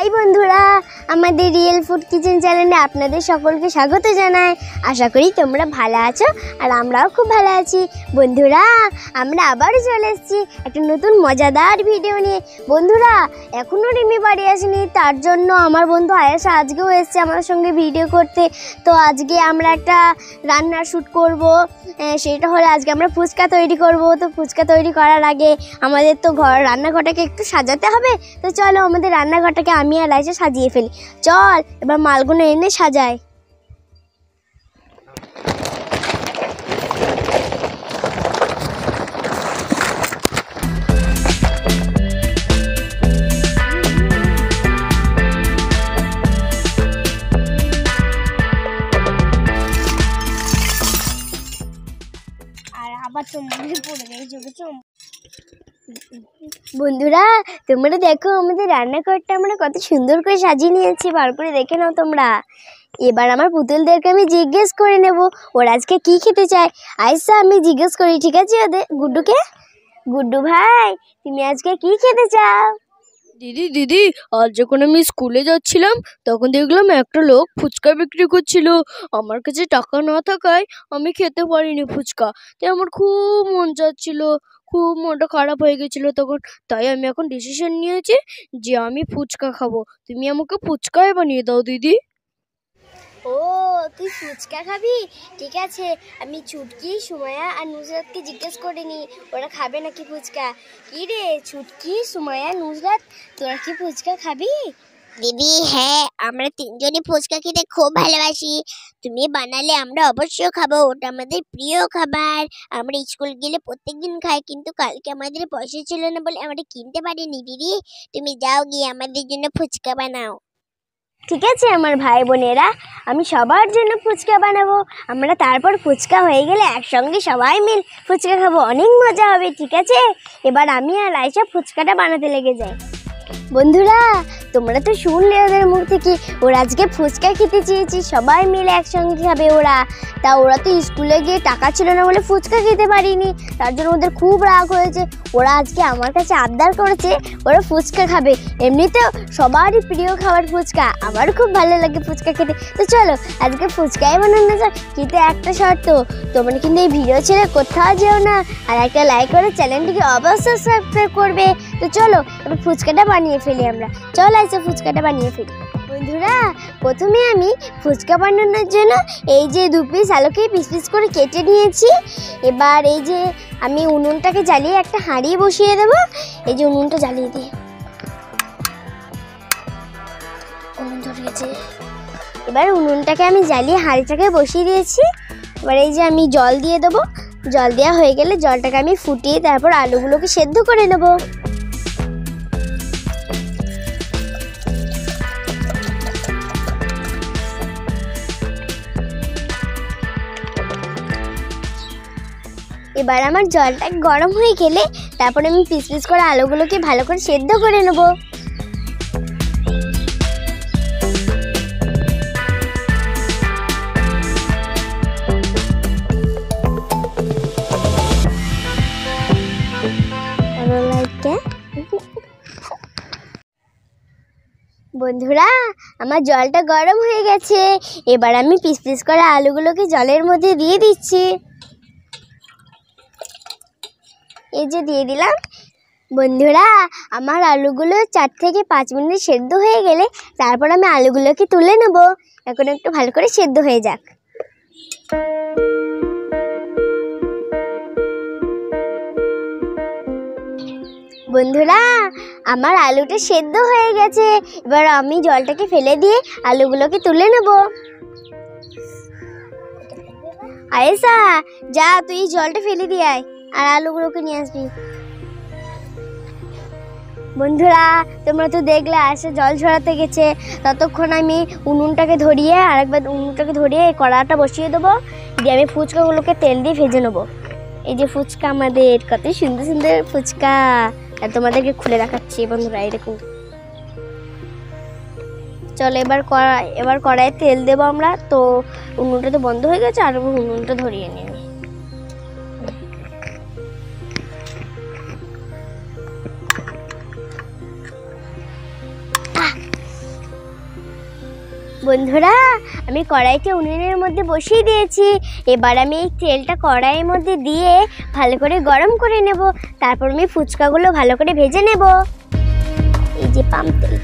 High বন্ধুরা, আমাদের real food kitchen চ্যানেলে আপনাদের সকলকে স্বাগত জানাই। আশা করি তোমরা ভালো আছো আর আমরাও খুব ভালো আছি। বন্ধুরা, আমরা আবারও চলে এসেছি একটা নতুন মজাদার ভিডিও নিয়ে। বন্ধুরা, এখনও রিমি বাড়ি আসেনি, তার জন্য আমার বন্ধু আয়েশা আজকেও এসেছে আমাদের সঙ্গে ভিডিও করতে। তো আজকে আমরা একটা রান্নার শ্যুট করব, সেটা হলে আজকে আমরা ফুচকা তৈরি করব। তো ফুচকা তৈরি করার আগে আমাদের তো রান্নাঘরটাকে একটু সাজাতে হবে। তো চলো আমাদের রান্নাঘরটাকে আমি আর আয়েশা সাজিয়ে ফেলি। চল এবার মালগুলো এনে সাজাই। আর আবার তোমাদের পড়ে গেছে। বন্ধুরা, তোমরা দেখো আমাদের রান্নাঘরটা আমরা কত সুন্দর করে সাজিয়ে নিয়েছি, ভালো করে দেখে নাও তোমরা। এবার আমার পুতুলদেরকে আমি জিজ্ঞেস করে নেব ওরা আজকে কি খেতে চায়। আয়েশা, আমি জিজ্ঞেস করি, ঠিক আছে ওদের? গুড্ডুকে, গুড্ডু ভাই তুমি আজকে কি খেতে চাও? দিদি আজ যখন আমি স্কুলে যাচ্ছিলাম তখন দেখলাম একটা লোক ফুচকা বিক্রি করছিল। আমার কাছে টাকা না থাকায় আমি খেতে পারিনি ফুচকা, তাই আমার খুব মন চাচ্ছিল, খুব মনটা খারাপ হয়ে গেছিলো তখন। তাই আমি এখন ডিসিশন নিয়েছি যে আমি ফুচকা খাবো। তুমি আমাকে ফুচকাই বানিয়ে দাও দিদি। ও, তুই ফুচকা খাবি? ঠিক আছে, আমি ছুটকি, সুমায়া আর নুসরাতকে জিজ্ঞেস করে নি ওরা খাবে নাকি ফুচকা। কি রে ছুটকি, সুমায়া, নুসরাত, তোরা কি ফুচকা খাবি? দিদি হ্যাঁ, আমরা তিনজনই ফুচকা খেতে খুব ভালোবাসি। তুমি বানালে আমরা অবশ্যই খাবো, ওটা আমাদের প্রিয় খাবার। আমরা স্কুল গেলে প্রত্যেকদিন খাই, কিন্তু কালকে আমাদের পয়সা ছিল না বলে আমরা কিনতে পারিনি। দিদি তুমি যাও গিয়ে আমাদের জন্য ফুচকা বানাও। ঠিক আছে আমার ভাই বোনেরা, আমি সবার জন্য ফুচকা বানাবো। আমরা তারপর ফুচকা হয়ে গেলে একসঙ্গে সবাই মিল ফুচকা খাবো, অনেক মজা হবে। ঠিক আছে, এবার আমি আর আয়েশা ফুচকাটা বানাতে লেগে যাই। বন্ধুরা, তোমরা তো শুনলে ওদের মুখ থেকে ওরা আজকে ফুচকা খেতে চেয়েছি, সবাই মিলে একসঙ্গে খাবে ওরা। তা ওরা তো স্কুলে গিয়ে টাকা ছিল না বলে ফুচকা খেতে পারিনি, তার জন্য ওদের খুব রাগ হয়েছে। ওরা আজকে আমার কাছে আবদার করেছে ওরা ফুচকা খাবে। এমনিতেও সবারই প্রিয় খাবার ফুচকা, আমারও খুব ভালো লাগে ফুচকা খেতে। তো চলো আজকে ফুচকাই বানানো যাক, কিন্তু একটা শর্ত, তোমরা কিন্তু এই ভিডিও ছেড়ে কোথাও যেও না, আর একটা লাইক করে চ্যানেলটিকে অবশ্যই সাবস্ক্রাইব করবে। তো চলো এবার ফুচকাটা বানিয়ে ফেলি আমরা। চল আইসা ফুচকাটা বানিয়ে ফেলি। বন্ধুরা, প্রথমে আমি ফুচকা বানানোর জন্য এই যে 2 পিস আলুকে পিস পিস করে কেটে নিয়েছি। এবার এই যে আমি উনুনটাকে জ্বালিয়ে একটা হাঁড়ি বসিয়ে দেবো। এই যে উনুনটা জ্বালিয়ে দিই, উনুন ধরে গেছে। এবার উনুনটাকে আমি জ্বালিয়ে হাঁড়িটাকে বসিয়ে দিয়েছি। এবার এই যে আমি জল দিয়ে দেবো, জল দেওয়া হয়ে গেলে জলটাকে আমি ফুটিয়ে তারপর আলুগুলোকে সেদ্ধ করে নেবো। এবার আমার জলটা গরম হয়ে গেলে তারপরে আমি পিস পিস করে আলুগুলোকে ভালো করে সেদ্ধ করে নেব। বন্ধুরা, আমার জলটা গরম হয়ে গেছে। এবার আমি পিস পিস করে আলুগুলোকে জলের মধ্যে দিয়ে দিচ্ছি। এই যে দিয়ে দিলাম। বন্ধুরা, আমার আলুগুলো 4 থেকে 5 মিনিট সেদ্ধ হয়ে গেলে তারপর আমি আলুগুলোকে তুলে নেব। এখন একটু ভালো করে সেদ্ধ হয়ে যাক। বন্ধুরা, আমার আলুটা সেদ্ধ হয়ে গেছে। এবার আমি জলটাকে ফেলে দিয়ে আলুগুলোকে তুলে নেব। আয়েশা, যা তুই জলটা ফেলে দিয়ে আয় আর আলুগুলোকে নিয়ে আসবি। বন্ধুরা, তোমরা তো দেখলে আয়েশা জল ঝরাতে গেছে, ততক্ষণ আমি উনুনটাকে ধরিয়ে কড়াটা বসিয়ে দেবো, দিয়ে আমি ফুচকাগুলোকে তেল দিয়ে ভেজে নেবো। এই যে ফুচকা, আমাদের কত সুন্দর সুন্দর ফুচকা, আর তোমাদেরকে খুলে দেখাচ্ছি। বন্ধুরা এই দেখুন। চলো এবার কড়াইয়ে তেল দেবো আমরা। তো উনুনটা তো বন্ধ হয়ে গেছে, আর উনুনটা ধরিয়ে নিই। বন্ধুরা, আমি কড়াইটা উনুনের মধ্যে বসিয়ে দিয়েছি। এবার আমি এই তেলটা কড়াইয়ের মধ্যে দিয়ে ভালো করে গরম করে নেব। তারপর আমি ফুচকাগুলো ভালো করে ভেজে নেব। এই যে পাম তেল।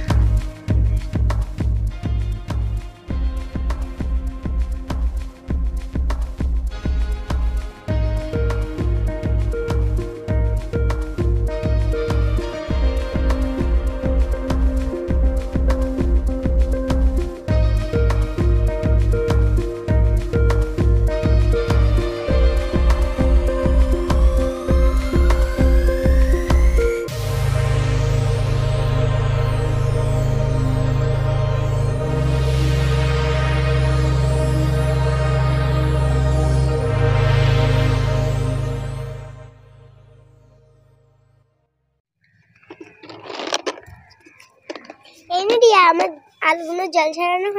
এই মিডিয়া আমার আলুগুলো জল ছাড়ানো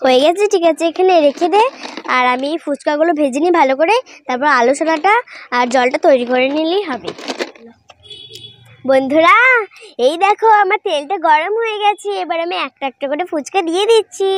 হয়ে গেছে, ঠিক আছে, এখানে রেখে দে। আর আমি ফুচকাগুলো ভেজে নিই ভালো করে, তারপর আলু সোনাটা আর জলটা তৈরি করে নিলেই হবে। বন্ধুরা, এই দেখো আমার তেলটা গরম হয়ে গেছে। এবার আমি একটা একটা করে ফুচকা দিয়ে দিচ্ছি।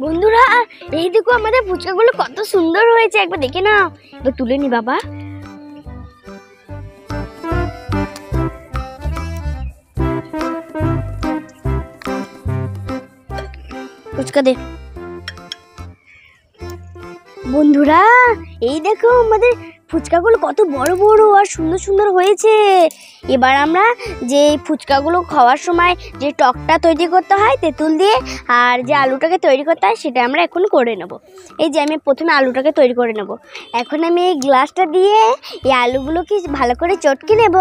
বন্ধুরা, এই দেখো আমাদের ফুচকাগুলো কত সুন্দর হয়েছে, একবার দেখে নাও। এবার তুলে নি বাবা। ফুচকা দে। বন্ধুরা, এই দেখো আমাদের ফুচকাগুলো কত বড় বড় আর সুন্দর সুন্দর হয়েছে। এবার আমরা যে ফুচকাগুলো খাওয়ার সময় যে টকটা তৈরি করতে হয় তেঁতুল দিয়ে, আর যে আলুটাকে তৈরি করতে হয় সেটা আমরা এখন করে নেব। এই যে আমি প্রথমে আলুটাকে তৈরি করে নেব। এখন আমি এই গ্লাসটা দিয়ে এই আলুগুলোকে ভালো করে চটকে নেব।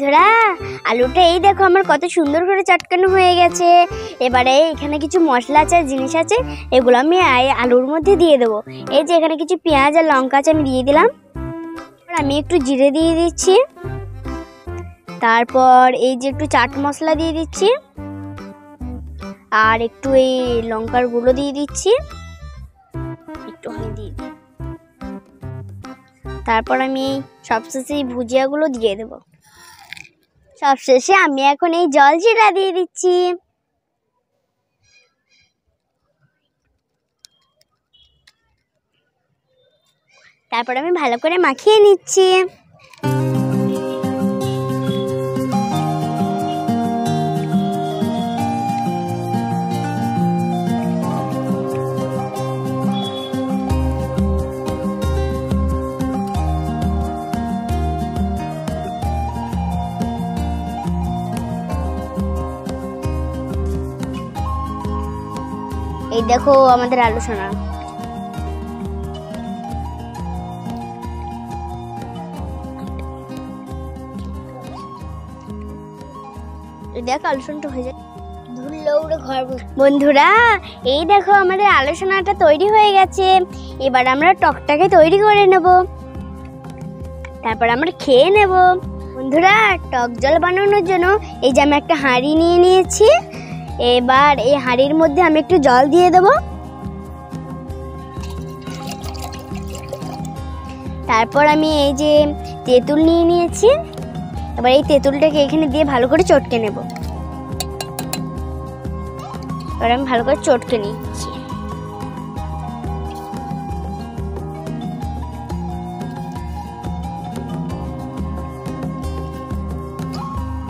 ধরা আলুটা এই দেখো আমার কত সুন্দর করে চটকানো হয়ে গেছে। এবারে এখানে কিছু মশলা আছে, জিনিস আছে, এগুলো আমি আলুর মধ্যে দিয়ে দেবো। এই যে এখানে কিছু পেঁয়াজ আর লঙ্কা আছে, আমি দিয়ে দিলাম। আমি একটু জিরে দিয়ে দিচ্ছি। তারপর এই যে একটু চাট মশলা দিয়ে দিচ্ছি, আর একটু এই লঙ্কার গুঁড়ো দিয়ে দিচ্ছি, একটুখানি দিয়ে দিই। তারপর আমি সবশেষে এই ভুজিয়াগুলো দিয়ে দেবো। সবশেষে আমি এখন এই জলজিরা দিয়ে দিচ্ছি। তারপর আমি ভালো করে মাখিয়ে নিচ্ছি। এই দেখো আমাদের আলু সোনা। দেখ আলোচনাটা হয়ে যায়। বন্ধুরা, এই দেখো আমাদের আলোচনাটা তৈরি হয়ে গেছে। এবার আমরা টকটাকে তৈরি করে নেব, তারপর আমরা খেয়ে নেব। বন্ধুরা, টক জল বানানোর জন্য এই যে আমি একটা হাঁড়ি নিয়ে নিয়েছি। এবার এই হাঁড়ির মধ্যে আমি একটু জল দিয়ে দেবো। তারপর আমি এই যে তেঁতুল নিয়ে নিয়েছি, এবার এই তেঁতুলটাকে এখানে দিয়ে ভালো করে চটকে নেব। এবার আমি ভালো করে চটকে নিচ্ছি।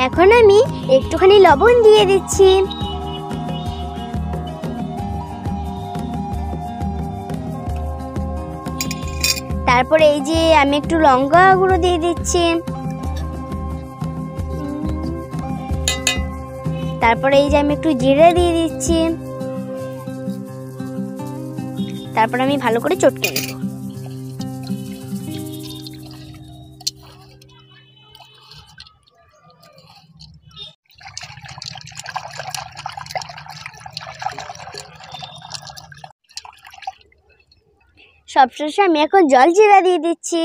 এখন আমি একটুখানি লবণ দিয়ে দিচ্ছি। তারপরে এই যে আমি একটু লঙ্কা গুঁড়ো দিয়ে দিচ্ছি। তারপরে এই যে আমি একটু জিরে দিয়ে দিচ্ছি। তারপর আমি ভালো করে চটকে নেব। সবশেষে আমি এখন জল জিরা দিয়ে দিচ্ছি।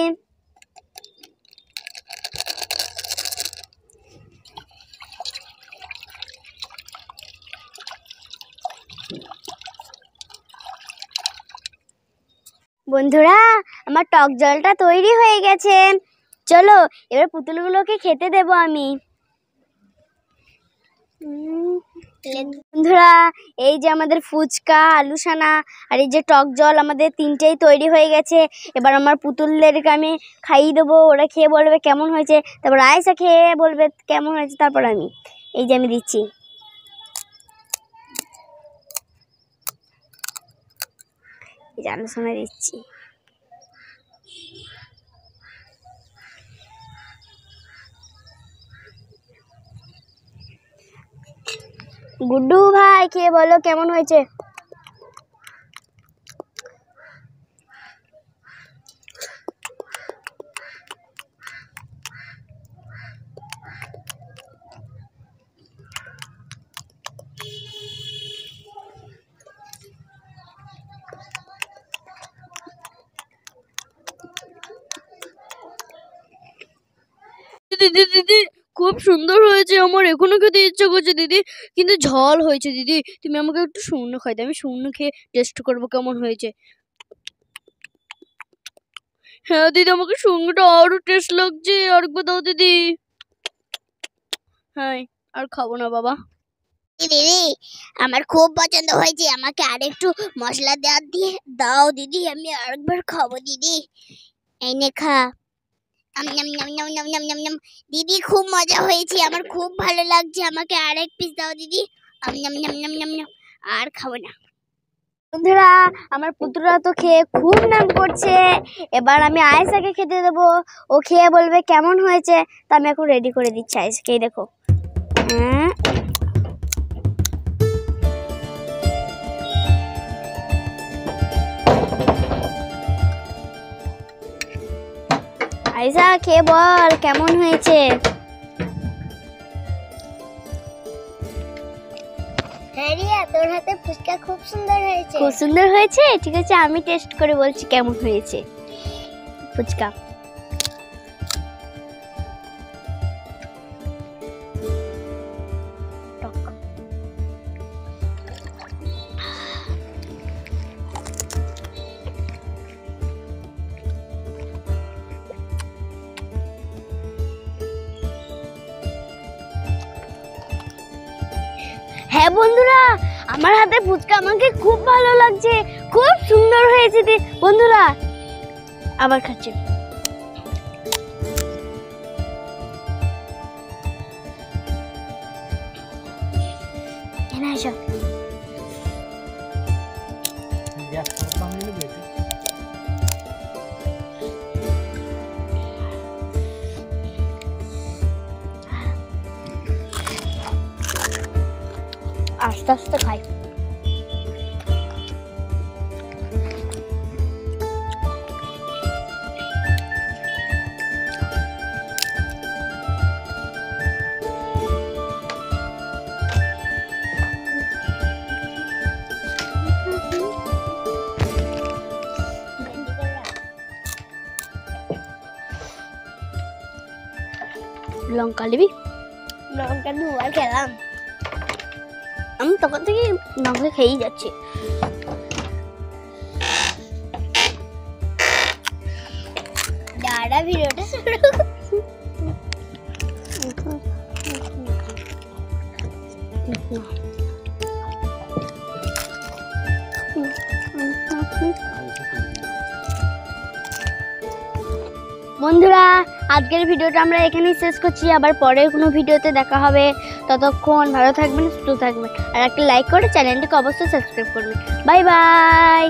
বন্ধুরা, আমার টক জলটা তৈরি হয়ে গেছে। চলো এবার পুতুলগুলোকে খেতে দেব আমি। বন্ধুরা, এই যে আমাদের ফুচকা, আলু সানা আর এই যে টক জল, আমাদের তিনটেই তৈরি হয়ে গেছে। এবার আমার পুতুলদেরকে আমি খাইয়ে দেবো, ওরা খেয়ে বলবে কেমন হয়েছে। তারপর আয়েশা খেয়ে বলবে কেমন হয়েছে। তারপর আমি এই যে আমি দিচ্ছি। এই যে আলু সানা দিচ্ছি। গুড্ডু ভাই খেয়ে বলো কেমন হয়েছে। দিদি দিদি খুব সুন্দর হয়েছে, আমার এখনো খেতে ইচ্ছে করছে দিদি, কিন্তু ঝাল হয়েছে। দিদি তুমি আমাকে একটু শূন্য খাই দাও, আমি শূন্য খেয়ে টেস্ট করবো কেমন হয়েছে। হ্যাঁ দিদি, আমাকে শূন্যটা আরো টেস্ট লাগছে, আরেকবার দাও দিদি। হ্যাঁ, আর খাবো না বাবা। দিদি আমার খুব পছন্দ হয়েছে, আমাকে আরেকটু মশলা দিয়ে দাও দিদি, আমি আরেকবার খাবো দিদি। এই নে খা। দিদি খুব মজা হয়েছে, আমার খুব ভালো লাগছে, আমাকে আরেক পিস দাও দিদি। আর খাবো না। বন্ধুরা, আমার পুত্ররা তো খেয়ে খুব নাম করছে। এবার আমি আয়েশাকে খেতে দেবো, ও খেয়ে বলবে কেমন হয়েছে। তা আমি এখন রেডি করে দিচ্ছি আয়েশাকে। দেখো, আয়েশা খেয়ে বল কেমন হয়েছে। হ্যাঁ রিয়া, তোর হাতে ফুচকা খুব সুন্দর হয়েছে। খুব সুন্দর হয়েছে। ঠিক আছে, আমি টেস্ট করে বলছি কেমন হয়েছে ফুচকা। হ্যাঁ বন্ধুরা, আমার হাতে ফুচকা আমাকে খুব ভালো লাগছে, খুব সুন্দর হয়েছে। বন্ধুরা আবার খাচ্ছি। আস্তে আস্তে খাই। লঙ্কা নিবি? লঙ্কা দুবার খেলাম। আমি তখন থেকে মাংস খেয়েই যাচ্ছি। দাঁড়া ভিডিওটা শুরু। বন্ধুরা, আজকের ভিডিওটা আমরা এখানেই শেষ করছি। আবার পরের কোনো ভিডিওতে দেখা হবে। ততক্ষণ ভালো থাকবেন, সুস্থ থাকবেন, আর একটা লাইক করে চ্যানেলটিকে অবশ্যই সাবস্ক্রাইব করবেন। Bye bye.